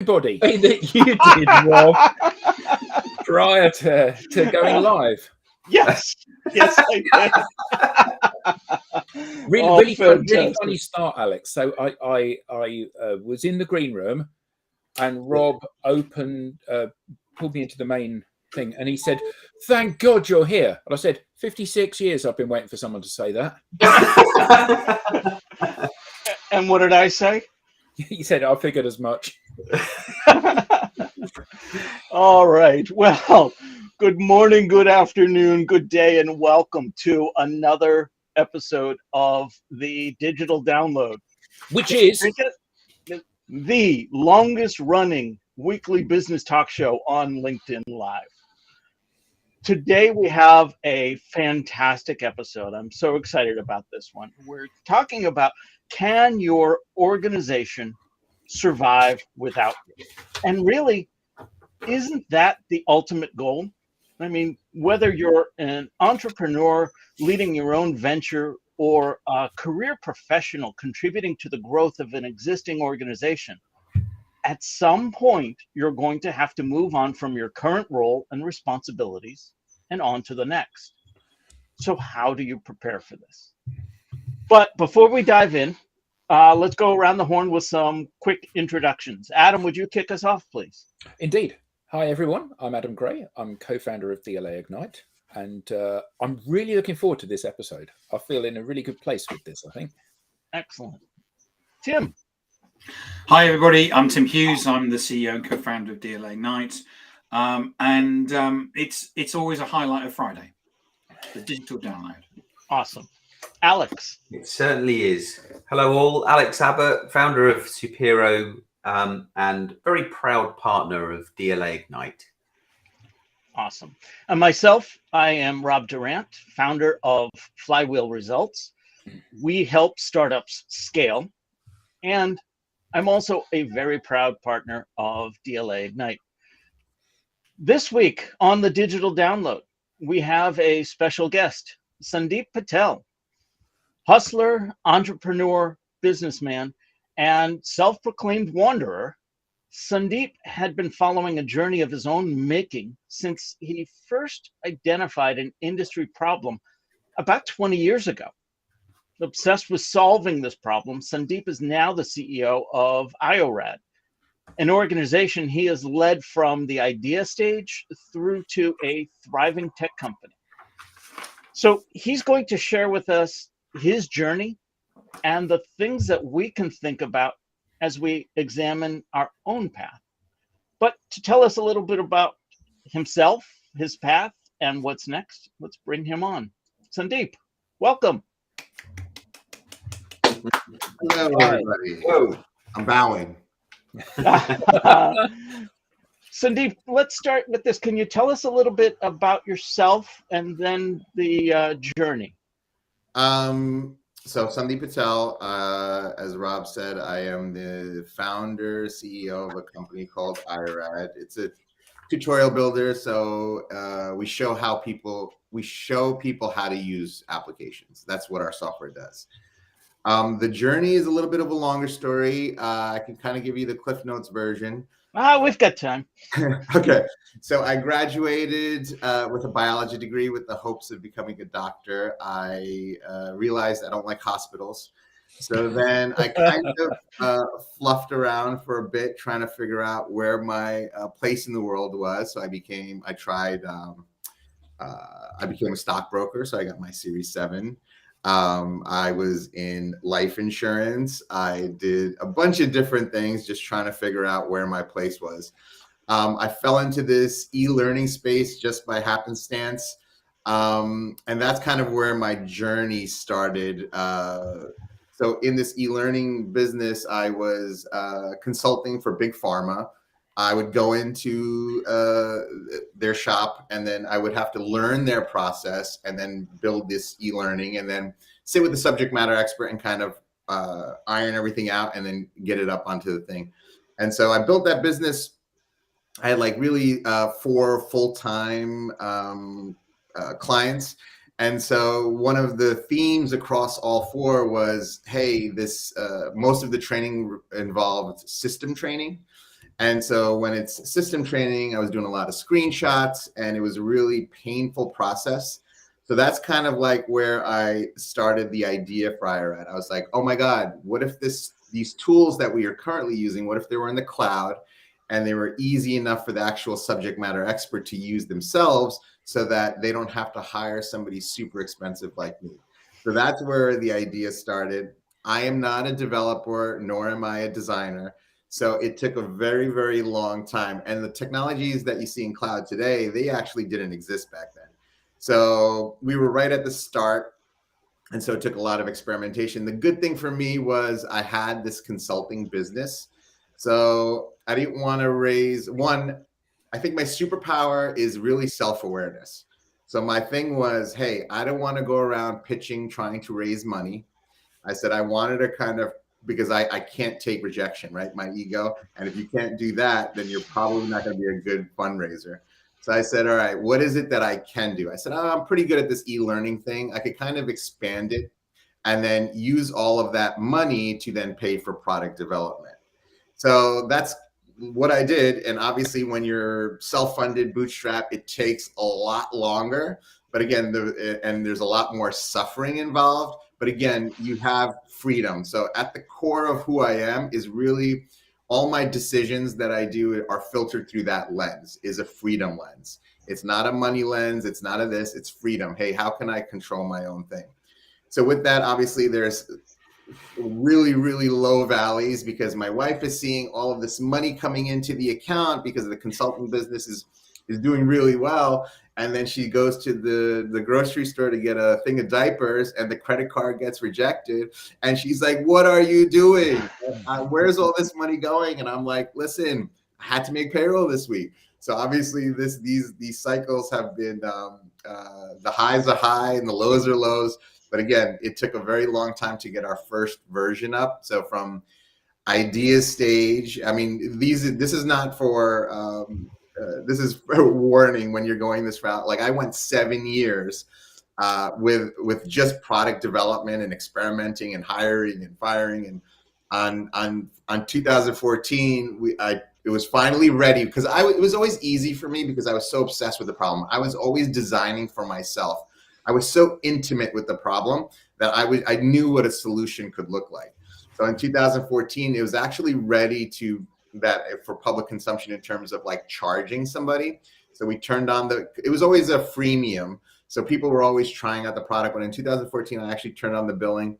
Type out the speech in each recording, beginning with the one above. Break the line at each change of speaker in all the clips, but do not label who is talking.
Everybody that you did, Rob, prior to going live.
Yes, I
did. Really funny start, Alex. So I was in the green room, and Rob pulled me into the main thing, and he said, "Thank God you're here." And I said, "56 years I've been waiting for someone to say that."
And what did I say?
He said, "I figured as much."
All right. Well, good morning, good afternoon, good day, and welcome to another episode of the Digital Download,
which is
the longest running weekly business talk show on LinkedIn Live. Today we have a fantastic episode. I'm so excited about this one. We're talking about, can your organization survive without you? And really, isn't that the ultimate goal? I mean, whether you're an entrepreneur leading your own venture or a career professional contributing to the growth of an existing organization, at some point, you're going to have to move on from your current role and responsibilities and on to the next. So how do you prepare for this? But before we dive in, let's go around the horn with some quick introductions. Adam, would you kick us off, please?
Indeed. Hi, everyone. I'm Adam Gray. I'm co-founder of DLA Ignite, and I'm really looking forward to this episode. I feel in a really good place with this, I think.
Excellent. Tim.
Hi, everybody. I'm Tim Hughes. I'm the CEO and co-founder of DLA Ignite. It's always a highlight of Friday, the digital download.
Awesome. Alex.
It certainly is. Hello all, Alex Abbott, founder of Supero and very proud partner of DLA Ignite.
Awesome. And myself, I am Rob Durant, founder of Flywheel Results. We help startups scale, and I'm also a very proud partner of DLA Ignite. This week on the Digital Download, we have a special guest, Sandeep Patel, hustler, entrepreneur, businessman, and self-proclaimed wanderer. Sandeep had been following a journey of his own making since he first identified an industry problem about 20 years ago. Obsessed with solving this problem, Sandeep is now the CEO of IORAD, an organization he has led from the idea stage through to a thriving tech company. So he's going to share with us his journey and the things that we can think about as we examine our own path. But to tell us a little bit about himself, his path, and what's next, let's bring him on. Sandeep, welcome.
Hello, everybody. Whoa. I'm bowing.
Sandeep, let's start with this. Can you tell us a little bit about yourself and then the journey?
So Sandeep Patel, as Rob said, I am the founder, CEO of a company called IORAD. It's a tutorial builder. So we show people how to use applications. That's what our software does. The journey is a little bit of a longer story. I can kind of give you the Cliff Notes version.
We've got time.
Okay. So I graduated with a biology degree with the hopes of becoming a doctor. I realized I don't like hospitals. So then I kind of fluffed around for a bit trying to figure out where my place in the world was. So I became a stockbroker. So I got my Series 7. I was in life insurance. I did a bunch of different things, just trying to figure out where my place was. I fell into this e-learning space just by happenstance. And that's kind of where my journey started. So in this e-learning business, I was consulting for Big Pharma. I would go into their shop, and then I would have to learn their process and then build this e-learning and then sit with the subject matter expert and kind of iron everything out and then get it up onto the thing. And so I built that business. I had like really 4 full-time clients. And so one of the themes across all 4 was, hey, this most of the training involved system training. And so when it's system training, I was doing a lot of screenshots, and it was a really painful process. So that's kind of like where I started the idea for IRAD. I was like, oh my God, what if these tools that we are currently using, what if they were in the cloud and they were easy enough for the actual subject matter expert to use themselves so that they don't have to hire somebody super expensive like me. So that's where the idea started. I am not a developer, nor am I a designer. So it took a very, very long time. And the technologies that you see in cloud today, they actually didn't exist back then. So we were right at the start. And so it took a lot of experimentation. The good thing for me was I had this consulting business. So I didn't want to raise one. I think my superpower is really self-awareness. So my thing was, hey, I don't want to go around pitching, trying to raise money. I said I wanted to kind of, because I can't take rejection, right? My ego. And if you can't do that, then you're probably not going to be a good fundraiser. So I said, all right, what is it that I can do? I said, oh, I'm pretty good at this e-learning thing. I could kind of expand it and then use all of that money to then pay for product development. So that's what I did. And obviously when you're self-funded, bootstrap, it takes a lot longer. But again, there's a lot more suffering involved. But again, you have freedom. So at the core of who I am is really all my decisions that I do are filtered through that lens, is a freedom lens. It's not a money lens. It's not a this, it's freedom. Hey, how can I control my own thing? So with that, obviously there's really, really low valleys because my wife is seeing all of this money coming into the account because the consulting business is doing really well. And then she goes to the grocery store to get a thing of diapers and the credit card gets rejected. And she's like, what are you doing? Where's all this money going? And I'm like, listen, I had to make payroll this week. So obviously these cycles have been, the highs are high and the lows are lows. But again, it took a very long time to get our first version up. So from idea stage, I mean, this is not for, this is a warning when you're going this route. Like I went 7 years with just product development and experimenting and hiring and firing. And on 2014, it was finally ready because it was always easy for me because I was so obsessed with the problem. I was always designing for myself. I was so intimate with the problem that I knew what a solution could look like. So in 2014, it was actually ready for public consumption in terms of like charging somebody. So we turned on it was always a freemium. So people were always trying out the product. But in 2014, I actually turned on the billing,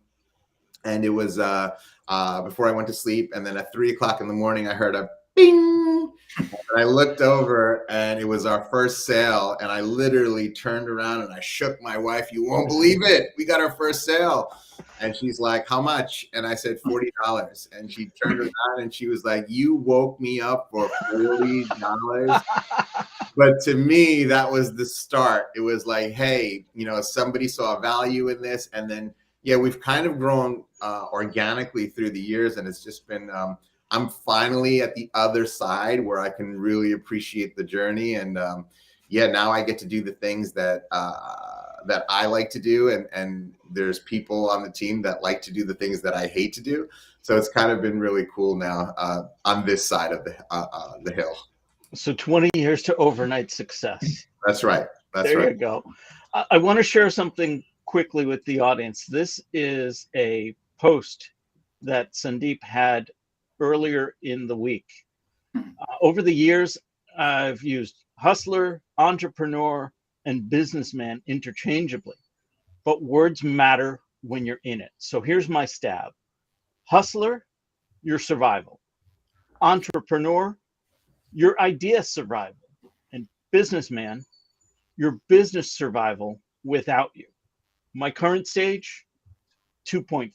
and it was before I went to sleep. And then at 3 o'clock in the morning, I heard a bing. And I looked over and it was our first sale. And I literally turned around and I shook my wife. You won't believe it. We got our first sale. And she's like, how much? And I said, $40. And she turned around and she was like, you woke me up for $40. But to me, that was the start. It was like, hey, somebody saw value in this. And then, yeah, we've kind of grown organically through the years. And it's just been, I'm finally at the other side where I can really appreciate the journey. And now I get to do the things that I like to do. And there's people on the team that like to do the things that I hate to do. So it's kind of been really cool now on this side of the hill.
So 20 years to overnight success.
That's right.
There you go. I want to share something quickly with the audience. This is a post that Sandeep had earlier in the week. Over the years, I've used hustler, entrepreneur, and businessman interchangeably, but words matter when you're in it. So here's my stab. Hustler, your survival. Entrepreneur, your idea survival. And businessman, your business survival without you. My current stage, 2.5.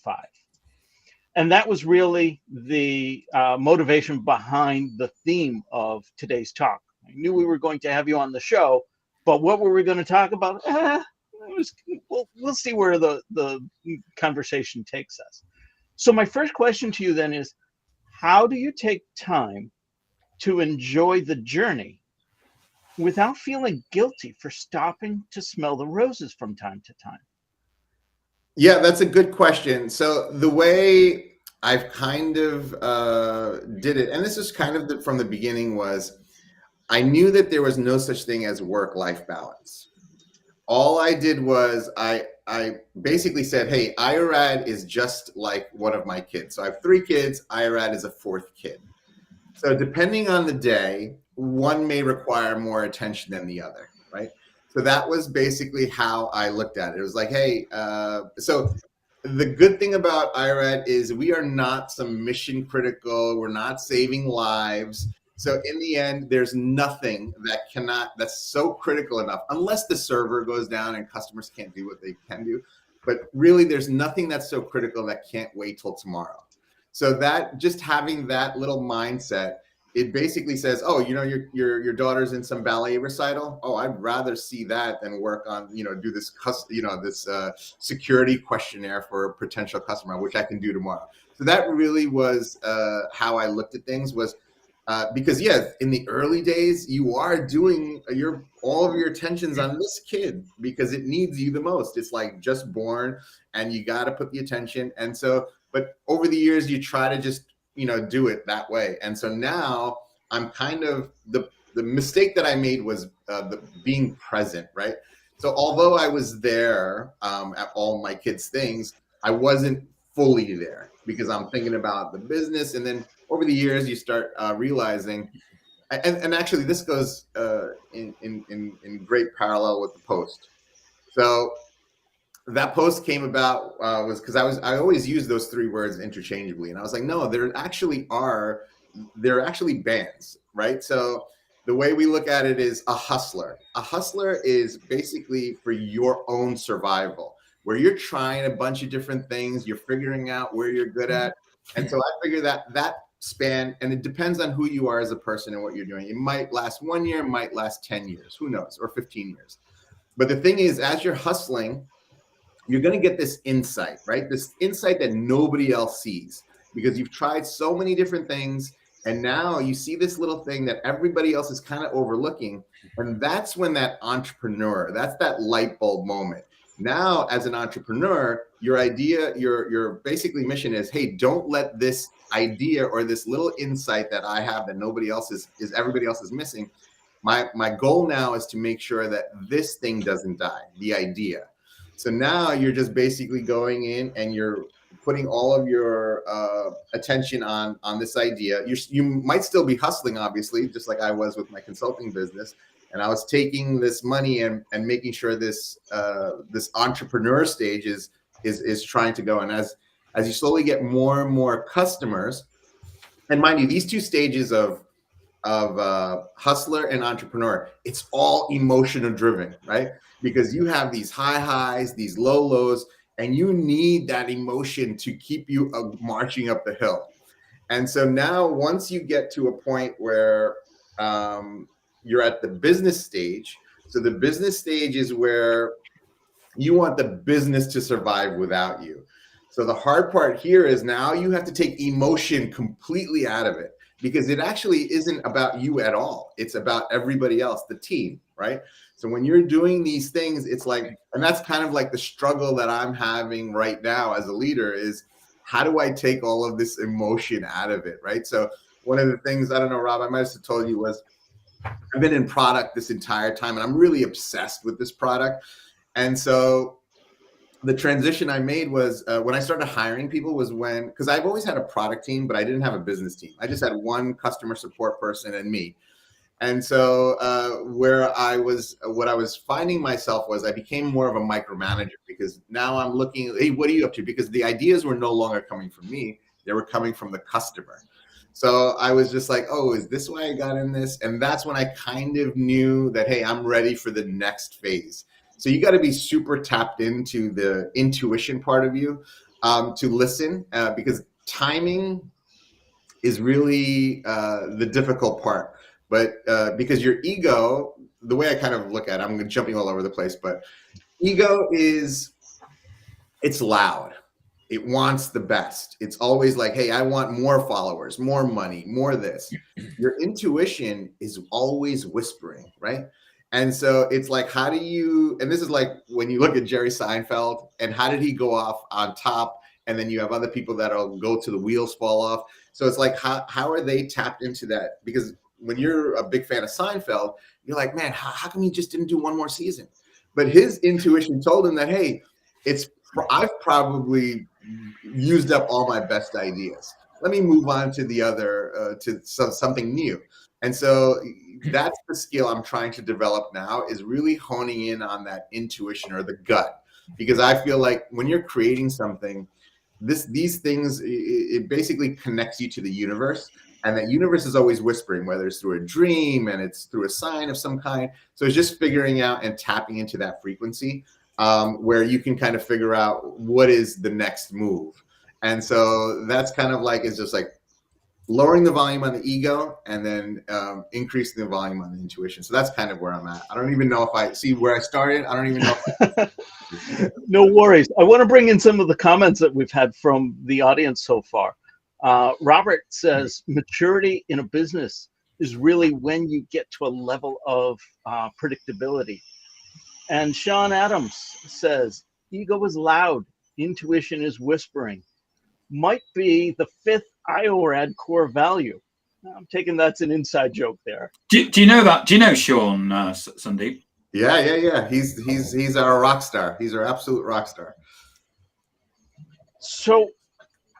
And that was really the motivation behind the theme of today's talk. I knew we were going to have you on the show, but what were we going to talk about? We'll see where the conversation takes us. So my first question to you then is, how do you take time to enjoy the journey without feeling guilty for stopping to smell the roses from time to time?
Yeah, that's a good question. So the way I've kind of did it, and this is kind of from the beginning was I knew that there was no such thing as work-life balance. All I did was I basically said, hey, IRAD is just like one of my kids. So I have 3 kids. IRAD is a 4th kid. So depending on the day, one may require more attention than the other, right? So that was basically how I looked at it. It was like, hey, so the good thing about IRAD is we are not some mission critical. We're not saving lives. So in the end, there's nothing that's so critical enough, unless the server goes down and customers can't do what they can do. But really, there's nothing that's so critical that can't wait till tomorrow. So that just having that little mindset, it basically says, oh, you know, your daughter's in some ballet recital. Oh, I'd rather see that than work on, you know, do this, this security questionnaire for a potential customer, which I can do tomorrow. So that really was how I looked at things was. Because in the early days, you are doing all of your attention's on this kid because it needs you the most. It's like just born, and you got to put the attention. And so, but over the years, you try to just do it that way. And so now I'm kind of the mistake that I made was the being present, right? So although I was there at all my kids' things, I wasn't fully there because I'm thinking about the business, and then over the years, you start realizing, and actually this goes in great parallel with the post. So that post came about was because I always use those 3 words interchangeably, and I was like, no, there are actually bands, right? So the way we look at it is a hustler. A hustler is basically for your own survival, where you're trying a bunch of different things, you're figuring out where you're good at, and so I figured that span, and it depends on who you are as a person and what you're doing. It might last 1 year, it might last 10 years, who knows, or 15 years. But the thing is, as you're hustling, you're going to get this insight, right? This insight that nobody else sees because you've tried so many different things. And now you see this little thing that everybody else is kind of overlooking. And that's when that entrepreneur, that's that light bulb moment. Now, as an entrepreneur, your idea, your basically mission is, hey, don't let this idea or this little insight that I have that nobody else everybody else is missing. My goal now is to make sure that this thing doesn't die, the idea. So now you're just basically going in and you're putting all of your attention on this idea. You might still be hustling, obviously, just like I was with my consulting business. And I was taking this money and making sure this entrepreneur stage is trying to go. And as you slowly get more and more customers, and mind you, these 2 stages of hustler and entrepreneur, it's all emotional driven, right? Because you have these high highs, these low lows, and you need that emotion to keep you marching up the hill. And so now once you get to a point where you're at the business stage. So the business stage is where you want the business to survive without you. So the hard part here is now you have to take emotion completely out of it because it actually isn't about you at all. It's about everybody else, the team, right? So when you're doing these things, it's like, and that's kind of like the struggle that I'm having right now as a leader is how do I take all of this emotion out of it, right? So one of the things, I don't know, Rob, I might have told you was, I've been in product this entire time and I'm really obsessed with this product. And so the transition I made was when I started hiring people was because I've always had a product team, but I didn't have a business team. I just had one customer support person and me. And so what I was finding myself was I became more of a micromanager because now I'm looking, hey, what are you up to? Because the ideas were no longer coming from me. They were coming from the customer. So I was just like, oh, is this why I got in this? And that's when I kind of knew that, hey, I'm ready for the next phase. So you got to be super tapped into the intuition part of you to listen because timing is really the difficult part. But because your ego, the way I kind of look at it, I'm jumping all over the place, but ego it's loud. It wants the best. It's always like, hey, I want more followers, more money, more this. Your intuition is always whispering, right? And so it's like, how do you, and this is like when you look at Jerry Seinfeld and how did he go off on top and then you have other people that'll go to the wheels fall off. So it's like, how are they tapped into that? Because when you're a big fan of Seinfeld, you're like, man, how come he just didn't do one more season? But his intuition told him that, hey, I've probably used up all my best ideas. Let me move on to the other, something new. And so that's the skill I'm trying to develop now, is really honing in on that intuition or the gut. Because I feel like when you're creating something, these things, it basically connects you to the universe. And that universe is always whispering, whether it's through a dream and it's through a sign of some kind. So it's just figuring out and tapping into that frequency where you can kind of figure out what is the next move. And so that's kind of like, it's just like lowering the volume on the ego and then increasing the volume on the intuition. So that's kind of where I'm at. I don't even know if I see where I started. I don't even know.
No worries. I want to bring in some of the comments that we've had from the audience so far. Robert says maturity in a business is really when you get to a level of predictability. And Sean Adams says ego is loud, intuition is whispering. Might be the fifth IORAD core value. I'm taking that's an inside joke there.
Do you know that? Do you know Sean, Sandeep?
Yeah. He's our rock star. He's our absolute rock star.
So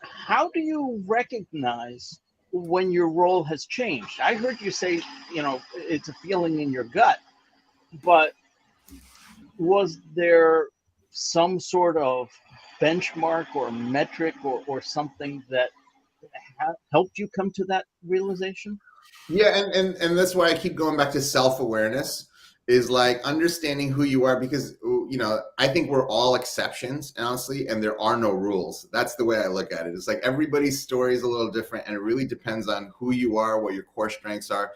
how do you recognize when your role has changed? I heard you say, it's a feeling in your gut, but was there some sort of benchmark or metric or something that helped you come to that realization?
Yeah, and that's why I keep going back to self-awareness, is like understanding who you are, because I think we're all exceptions, honestly, and there are no rules. That's the way I look at it. It's like everybody's story is a little different, and it really depends on who you are, what your core strengths are.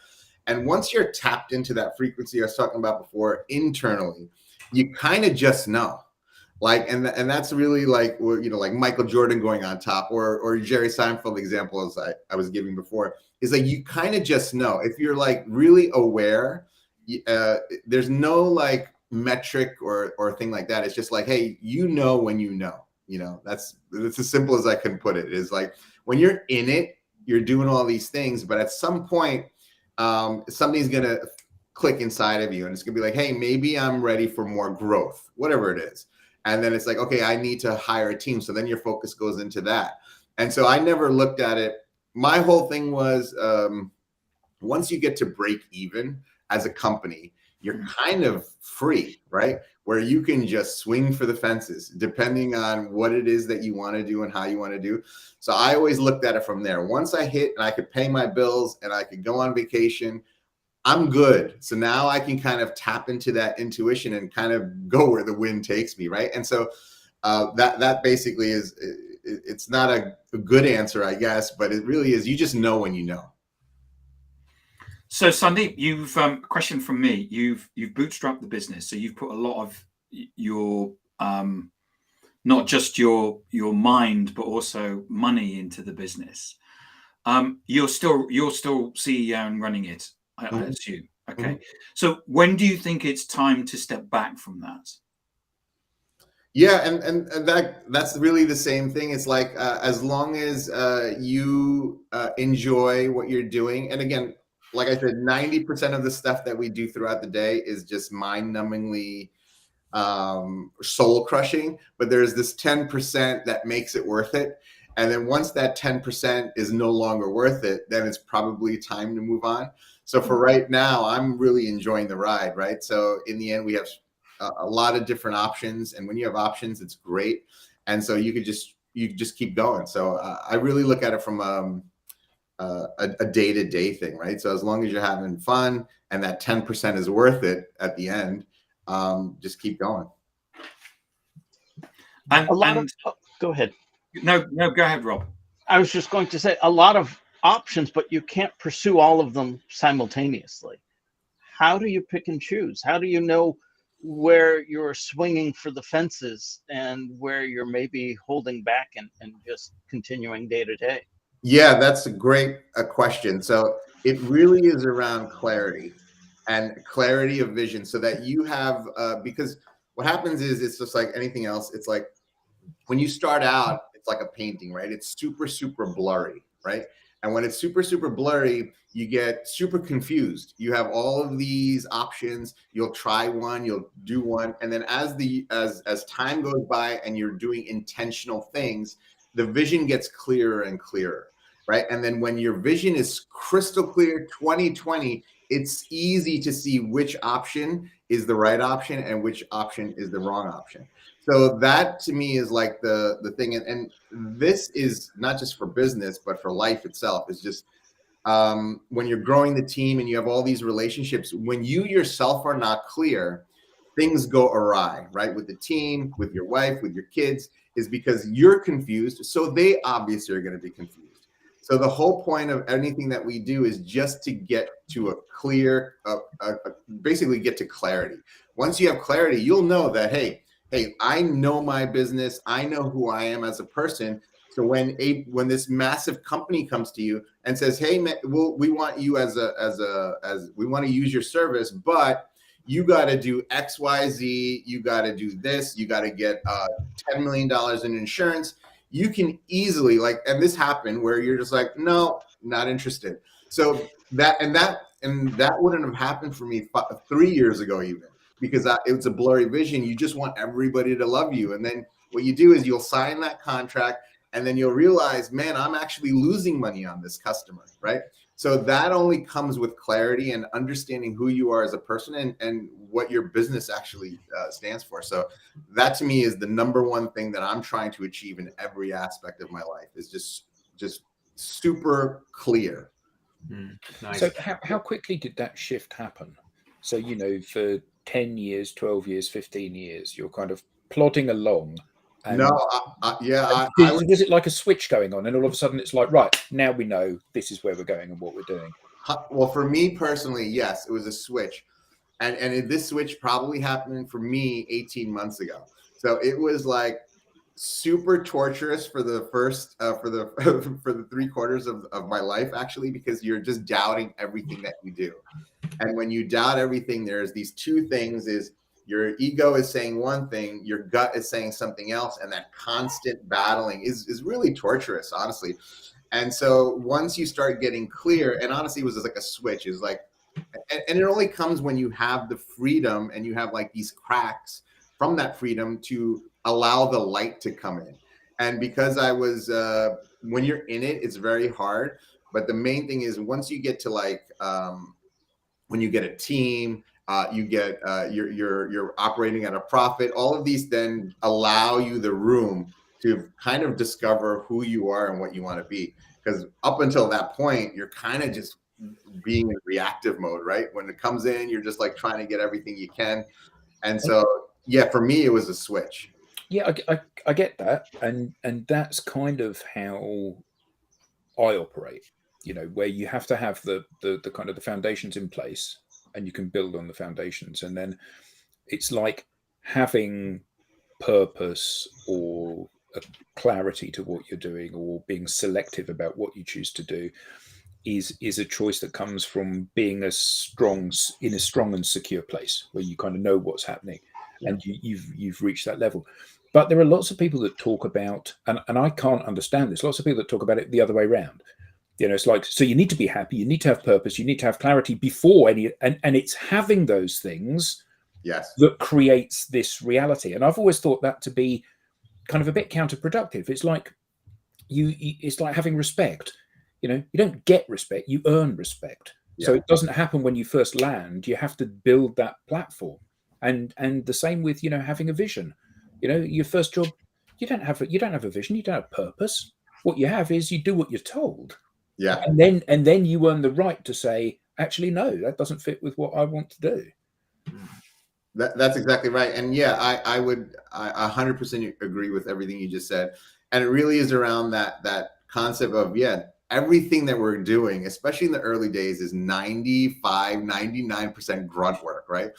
And once you're tapped into that frequency I was talking about before internally, you kind of just know. Like, and that's really like, like Michael Jordan going on top, or Jerry Seinfeld example as I was giving before, is like, you kind of just know. If you're like really aware, there's no like metric or thing like that. It's just like, hey, when you know, that's as simple as I can put it. Is like, when you're in it, you're doing all these things, but at some point, something's going to click inside of you, and it's going to be like, hey, maybe I'm ready for more growth, whatever it is. And then it's like, okay, I need to hire a team. So then your focus goes into that. And so I never looked at it. My whole thing was, once you get to break even as a company, you're kind of free, right? Where you can just swing for the fences, depending on what it is that you want to do and how you want to do. So I always looked at it from there. Once I hit and I could pay my bills and I could go on vacation, I'm good. So now I can kind of tap into that intuition and kind of go where the wind takes me, right? And so that basically is, it's not a good answer, I guess, but it really is, you just know when you know.
So Sandeep, you've a question from me. You've bootstrapped the business, so you've put a lot of your not just your mind, but also money into the business. You're still CEO and running it, I assume. Okay. Mm-hmm. So when do you think it's time to step back from that?
Yeah, and that's really the same thing. It's like, as long as you enjoy what you're doing, and again, like I said, 90% of the stuff that we do throughout the day is just mind-numbingly soul crushing, but there's this 10% that makes it worth it. And then once that 10% is no longer worth it, then it's probably time to move on. So for right now, I'm really enjoying the ride, right? So in the end, we have a lot of different options, and when you have options, it's great. And so you just keep going. So I really look at it from a day-to-day thing, right? So as long as you're having fun and that 10% is worth it at the end, just keep going.
Go ahead.
No, go ahead, Rob.
I was just going to say, a lot of options, but you can't pursue all of them simultaneously. How do you pick and choose? How do you know where you're swinging for the fences and where you're maybe holding back and just continuing day to day?
Yeah, that's a great question. So it really is around clarity and clarity of vision, so that you have, because what happens is, it's just like anything else. It's like when you start out, it's like a painting, right? It's super, super blurry, right? And when it's super, super blurry, you get super confused. You have all of these options. You'll try one, you'll do one. And then as time goes by and you're doing intentional things, the vision gets clearer and clearer, right? And then when your vision is crystal clear, 2020, it's easy to see which option is the right option and which option is the wrong option. So that to me is like the thing. And this is not just for business, but for life itself. Is just when you're growing the team and you have all these relationships, when you yourself are not clear, things go awry, right? With the team, with your wife, with your kids, is because you're confused. So they obviously are going to be confused. So the whole point of anything that we do is just to get to a clear, basically get to clarity. Once you have clarity, you'll know that, hey, I know my business. I know who I am as a person. So when this massive company comes to you and says, hey, man, we want you as we want to use your service, but you got to do X, Y, Z. You got to do this. You got to get $10 million in insurance. You can easily and this happened where you're just like, no, not interested. So that wouldn't have happened for me 3 years ago, even, because it was a blurry vision. You just want everybody to love you. And then what you do is you'll sign that contract and then you'll realize, man, I'm actually losing money on this customer, right? So that only comes with clarity and understanding who you are as a person and what your business actually stands for. So that to me is the number one thing that I'm trying to achieve in every aspect of my life, is just super clear.
Nice.
So how quickly did that shift happen? So, for 10 years, 12 years, 15 years, you're kind of plodding along. And was it like a switch going on, and all of a sudden it's like, right, now we know this is where we're going and what we're doing?
Well, for me personally, yes, it was a switch. And this switch probably happened for me 18 months ago. So it was like super torturous for the first, for the 3 quarters of my life, actually, because you're just doubting everything that you do. And when you doubt everything, there's these 2 things: is your ego is saying one thing, your gut is saying something else. And that constant battling is really torturous, honestly. And so once you start getting clear, and honestly, it was just like a switch. It's like, and it only comes when you have the freedom and you have like these cracks from that freedom to allow the light to come in. And because I was, when you're in it, it's very hard. But the main thing is once you get to when you get a team, you get you're operating at a profit. All of these then allow you the room to kind of discover who you are and what you want to be. Because up until that point, you're kind of just being in reactive mode, right? When it comes in, you're just like trying to get everything you can. And so, yeah, for me, it was a switch.
Yeah, I get that. And that's kind of how I operate, where you have to have the kind of the foundations in place, and you can build on the foundations. And then it's like having purpose or a clarity to what you're doing, or being selective about what you choose to do is a choice that comes from being in a strong and secure place where you kind of know what's happening, and you've reached that level. But there are lots of people that talk about, and I can't understand this, lots of people that talk about it the other way around. It's like, so you need to be happy, you need to have purpose, you need to have clarity before and it's having those things that creates this reality. And I've always thought that to be kind of a bit counterproductive. It's like it's like having respect. You don't get respect, you earn respect. So it doesn't happen when you first land. You have to build that platform. And the same with, having a vision. Your first job, you don't have a vision, you don't have purpose. What you have is you do what you're told.
Yeah.
And then you earn the right to say, actually, no, that doesn't fit with what I want to do.
That's exactly right. And yeah, I 100% agree with everything you just said. And it really is around that concept of, everything that we're doing, especially in the early days, is 99% grunt work, right?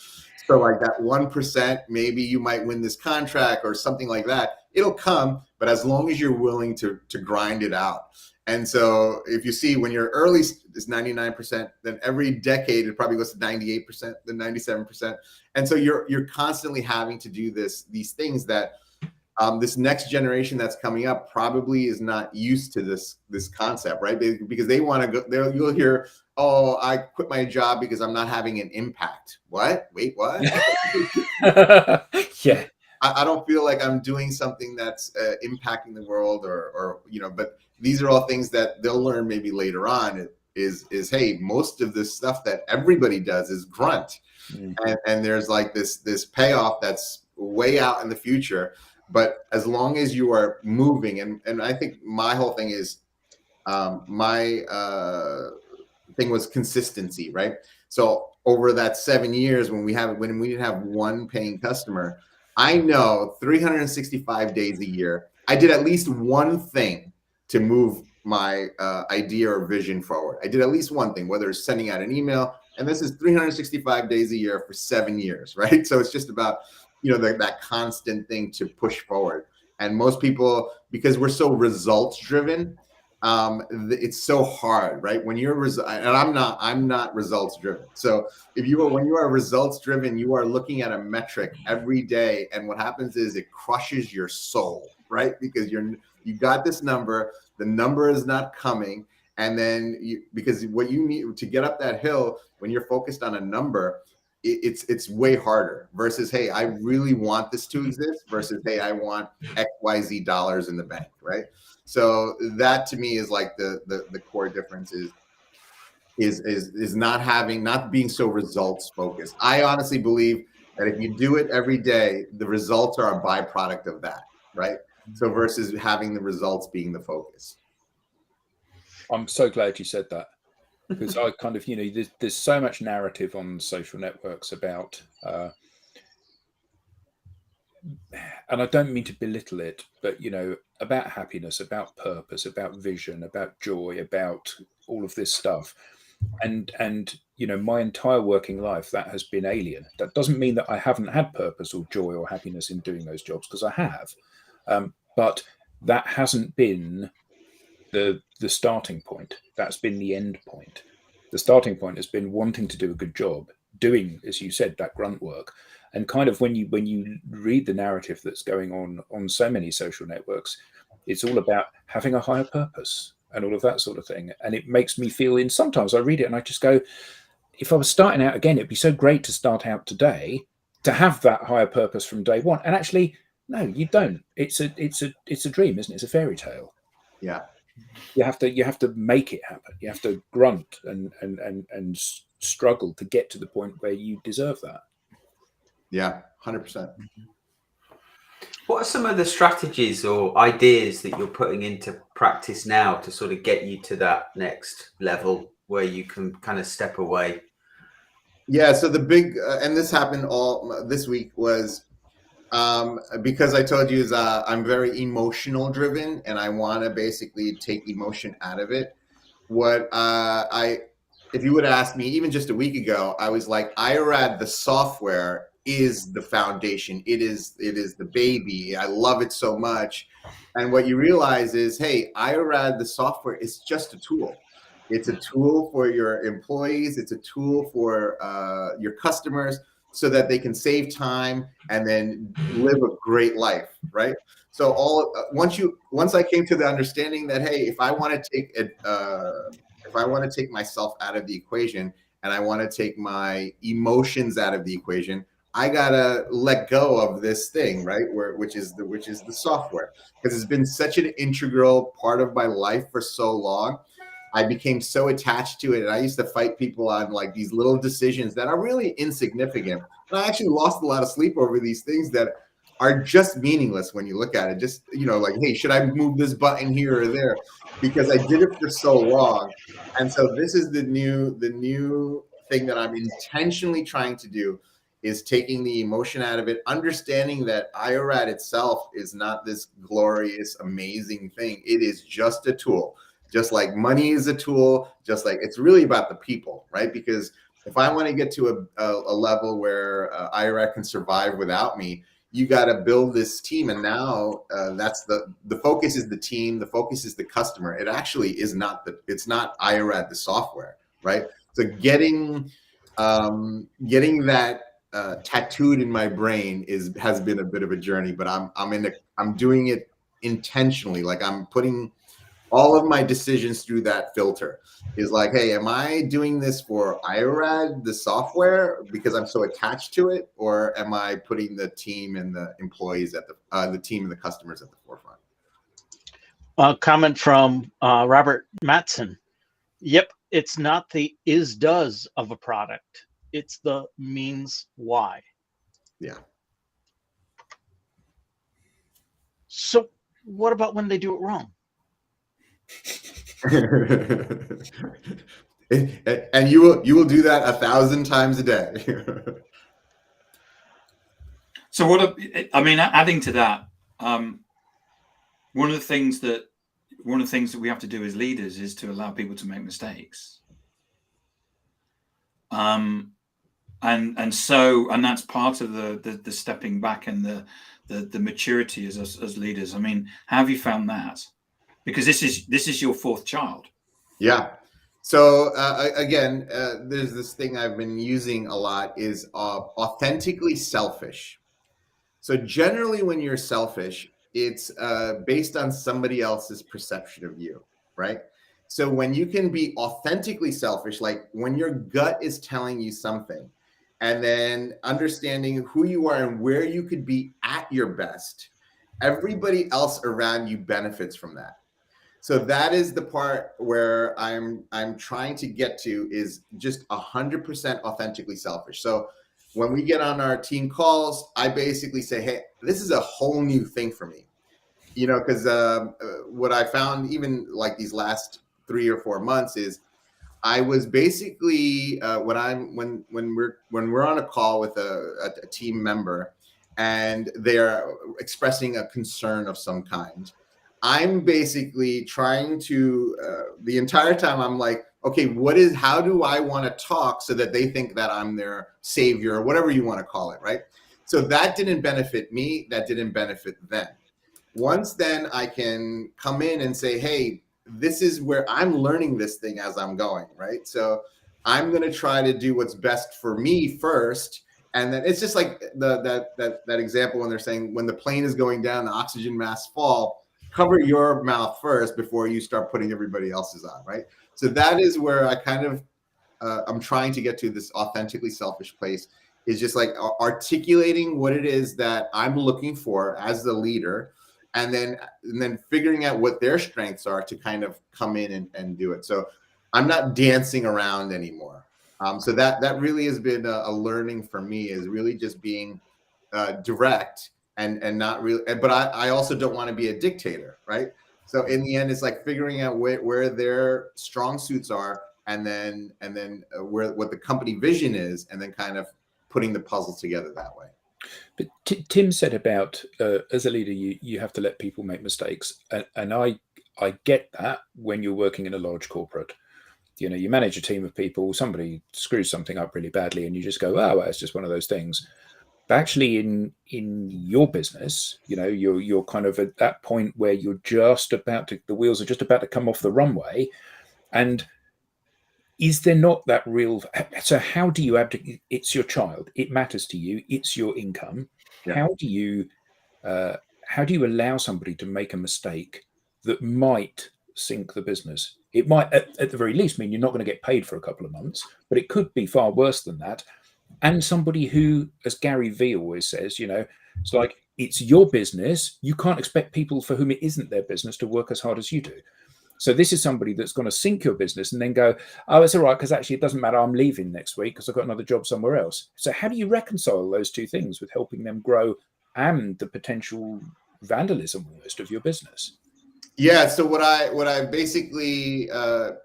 So like that 1%, maybe you might win this contract or something like that. It'll come, but as long as you're willing to grind it out. And so if you see when you're early, it's 99%, then every decade it probably goes to 98%, then 97%. And so you're constantly having to do these things that This next generation that's coming up probably is not used to this concept, right? Because they want to go. You'll hear, "Oh, I quit my job because I'm not having an impact." What? Wait, what?
Yeah.
I don't feel like I'm doing something that's impacting the world, or But these are all things that they'll learn maybe later on. Is hey, most of this stuff that everybody does is grunt, and there's like this payoff that's way out in the future. But as long as you are moving, and I think my whole thing is, my thing was consistency, right? So over that 7 years, when we didn't have one paying customer, I know 365 days a year, I did at least one thing to move my idea or vision forward. I did at least one thing, whether it's sending out an email, and this is 365 days a year for 7 years, right? So it's just about, that constant thing to push forward. And most people, because we're so results driven, it's so hard, right? When you're and I'm not results driven. So when you are results driven, you are looking at a metric every day, and what happens is it crushes your soul, right? Because you got this number, the number is not coming, and then because what you need to get up that hill, when you're focused on a number, it's way harder versus, hey, I really want this to exist, versus, hey, I want XYZ dollars in the bank, right? So that to me is like the core difference is not being so results focused. I honestly believe that if you do it every day, the results are a byproduct of that, right? So versus having the results being the focus.
I'm so glad you said that, because I kind of, there's so much narrative on social networks about, and I don't mean to belittle it, but, about happiness, about purpose, about vision, about joy, about all of this stuff. And my entire working life, that has been alien. That doesn't mean that I haven't had purpose or joy or happiness in doing those jobs, because I have. But that hasn't been the starting point. That's been the end point. The starting point has been wanting to do a good job, doing, as you said, that grunt work. And kind of when you read the narrative that's going on so many social networks, it's all about having a higher purpose and all of that sort of thing. And it makes me feel, sometimes I read it and I just go, if I was starting out again, it'd be so great to start out today to have that higher purpose from day one. And actually, no, you don't. It's a dream, isn't it? It's a fairy tale.
Yeah.
You have to make it happen. You have to grunt and struggle to get to the point where you deserve that.
Yeah, 100%.
What are some of the strategies or ideas that you're putting into practice now to sort of get you to that next level where you can kind of step away?
Yeah, so the big, and this happened all this week, was because I told you I'm very emotional driven, and I want to basically take emotion out of it. If you would ask me even just a week ago, I was like, IRAD, the software, is the foundation. It is the baby. I love it so much. And what you realize is, hey, IRAD, the software, is just a tool. It's a tool for your employees. It's a tool for your customers, so that they can save time and then live a great life, right? So once I came to the understanding that, hey, if I want to take myself out of the equation, and I want to take my emotions out of the equation, I gotta let go of this thing, right? Which is the software, because it's been such an integral part of my life for so long. I became so attached to it, and I used to fight people on like these little decisions that are really insignificant. And I actually lost a lot of sleep over these things that are just meaningless when you look at it. Just, like, hey, should I move this button here or there? Because I did it for so long. And so this is the new thing that I'm intentionally trying to do, is taking the emotion out of it, understanding that IRAD itself is not this glorious, amazing thing. It is just a tool. Just like money is a tool, just like it's really about the people, right? Because if I want to get to a level where IRAD can survive without me, you got to build this team. And now that's the focus is the team. The focus is the customer. It actually is it's not IRAD, the software, right? So getting that tattooed in my brain has been a bit of a journey, but I'm doing it intentionally. Like I'm putting all of my decisions through that filter. Is like, hey, am I doing this for IRAD, the software, because I'm so attached to it, or am I putting the team and the employees at the team and the customers at the forefront?
A comment from Robert Matson. Yep, it's not the is-does of a product. It's the means why.
Yeah.
So what about when they do it wrong?
And you will do that 1,000 times a day.
So adding to that, one of the things that we have to do as leaders is to allow people to make mistakes. And that's part of the stepping back and the maturity as leaders. I mean, how have you found that? Because this is your fourth child.
Yeah. So again, there's this thing I've been using a lot is authentically selfish. So generally when you're selfish, it's based on somebody else's perception of you, right? So when you can be authentically selfish, like when your gut is telling you something, and then understanding who you are and where you could be at your best, everybody else around you benefits from that. So that is the part where I'm trying to get to, is just 100% authentically selfish. So when we get on our team calls, I basically say, hey, this is a whole new thing for me, because what I found even like these last 3 or 4 months is I was basically when we're on a call with a team member and they're expressing a concern of some kind, I'm basically trying to the entire time I'm like, okay, how do I want to talk so that they think that I'm their savior or whatever you want to call it, right? So that didn't benefit me, that didn't benefit them. Once then I can come in and say, hey, this is where I'm learning this thing as I'm going, right? So I'm going to try to do what's best for me first. And then it's just like that example when they're saying when the plane is going down, the oxygen masks fall, cover your mouth first before you start putting everybody else's on, right? So that is where I kind of I'm trying to get to this authentically selfish place, is just like articulating what it is that I'm looking for as the leader, and then figuring out what their strengths are to kind of come in and do it. So I'm not dancing around anymore. So that really has been a learning for me, is really just being direct and not really. But I also don't want to be a dictator, right? So in the end, it's like figuring out where their strong suits are, and then what the company vision is, and then kind of putting the puzzle together that way.
But Tim said about as a leader, you have to let people make mistakes, and I get that when you're working in a large corporate. You manage a team of people, somebody screws something up really badly, and you just go, oh, well, it's just one of those things. But actually, in your business, you're kind of at that point where you're just the wheels are just about to come off the runway, and is there not that real? So how do you abdicate? It's your child. It matters to you. It's your income. Yeah. How do you allow somebody to make a mistake that might sink the business? It might, at the very least, mean you're not going to get paid for a couple of months, but it could be far worse than that. And somebody who, as Gary Vee always says, it's like, it's your business. You can't expect people for whom it isn't their business to work as hard as you do. So this is somebody that's going to sink your business and then go, oh, it's all right, because actually it doesn't matter. I'm leaving next week because I've got another job somewhere else. So how do you reconcile those two things with helping them grow and the potential vandalism almost of your business?
Yeah. So what I basically, so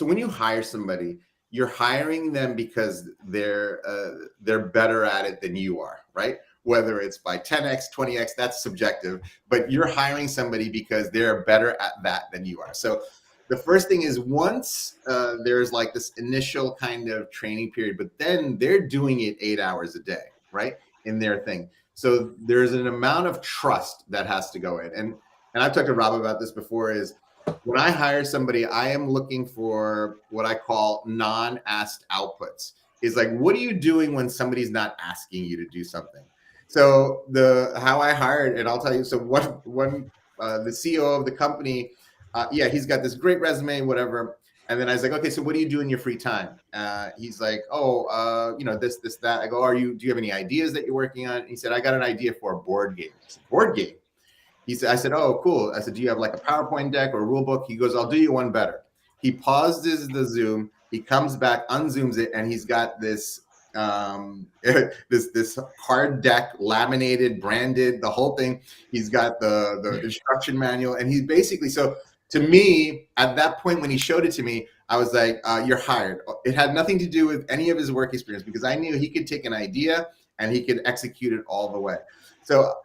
when you hire somebody, you're hiring them because they're better at it than you are, right? Whether it's by 10x, 20x, that's subjective, but you're hiring somebody because they're better at that than you are. So the first thing is once there's like this initial kind of training period, but then they're doing it 8 hours a day, right? In their thing. So there's an amount of trust that has to go in. And I've talked to Rob about this before, is when I hire somebody, I am looking for what I call non-asked outputs. is like, what are you doing when somebody's not asking you to do something? So how I hired, and I'll tell you. So the CEO of the company, he's got this great resume, whatever. And then I was like, okay, so what do you do in your free time? He's like, this, that. I go, do you have any ideas that you're working on? And he said, I got an idea for a board game. I said, board game? I said, oh, cool. I said, do you have like a PowerPoint deck or a rule book? He goes, I'll do you one better. He pauses the Zoom. He comes back, unzooms it, and he's got this this hard deck, laminated, branded, the whole thing. He's got the instruction manual, and he's basically, so to me, at that point when he showed it to me, I was like, you're hired. It had nothing to do with any of his work experience, because I knew he could take an idea and he could execute it all the way. So